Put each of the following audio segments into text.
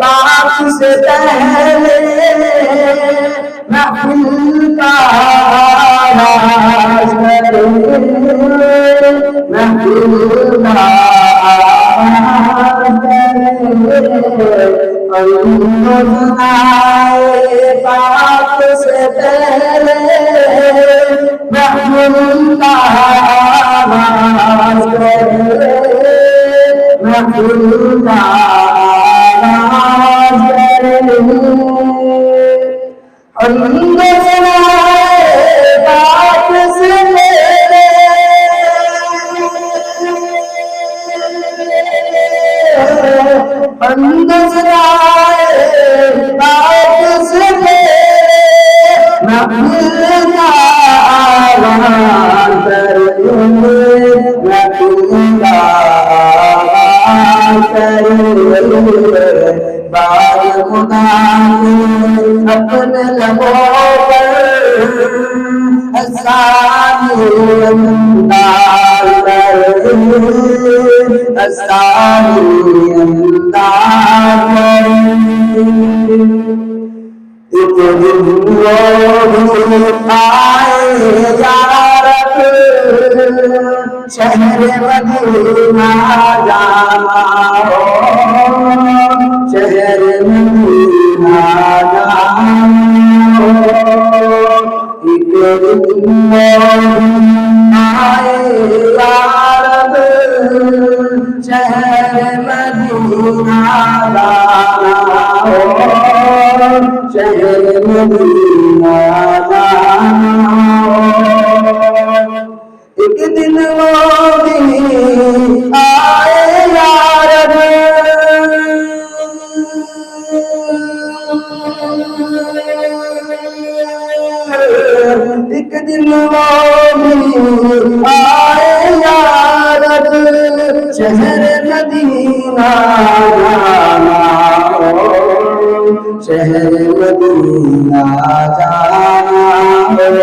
पाक से पहले महफिल का आगाज करे, महफिल का आगाज करे। पाक से पहले महफिल का आगाज करे, महफिल का आगाज करे। हमद सनाए पाक से पहले, हमद सनाए पाक से पहले महफिल का आगाज करे, महफिल का बाल खुदा अपने लबों पर असानी अंदाज करे, असानी अंदाज करे। एक दिन वो आए या रब शहर मदीना जाना हो, शहर मदीना जाना हो। एक दिन आए या रब शहर मदीना जाना हो, शहर मदीना जाना हो। एक दिन वो दिन आए या रब, एक दिन वो दिन आए या रब शहर मदीना जाना हो, शहर मदीना जाना हो।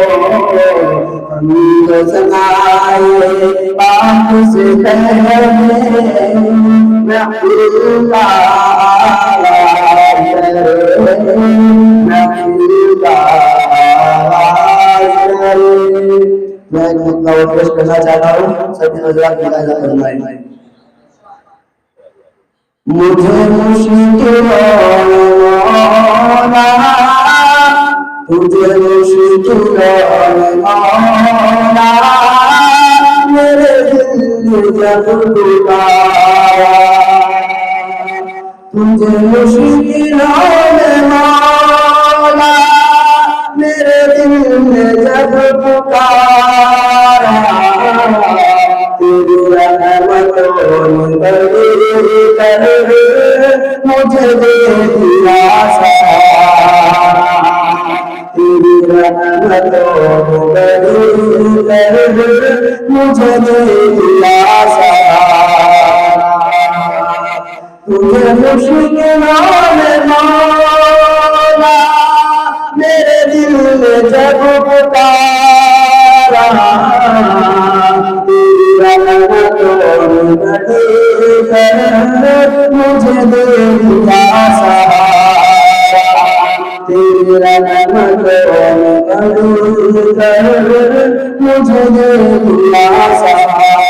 हमद सनाए पाक से पहले महफिल का आगाज करे, महफिल का आगाज करे। मैं एक मुद्दा और पेश करना चाहता हूँ, सभी हजरात मुलाहिजा फरमाएं। मुझे मुश्किल मौला, तुझे मुश्किल मौला, मेरे दिल जब पुकारा, तुझे मुश्किल मौला, मेरे दिल ने जब पुकारा, तेरी रहमतों ने बड़ी कर मुझे दे दिया सहारा, तेरी रहमतों ने बड़ी कर मुझे दे दिया सहारा। तुझे मुश्किलों में मौला, मेरे दिल ने जब पुकारा, तेरी रहमतों ने बड़ी कर मुझे दे दिया सहारा, तेरी रहमतों ने बड़ी कर मुझे दे दिया सहारा।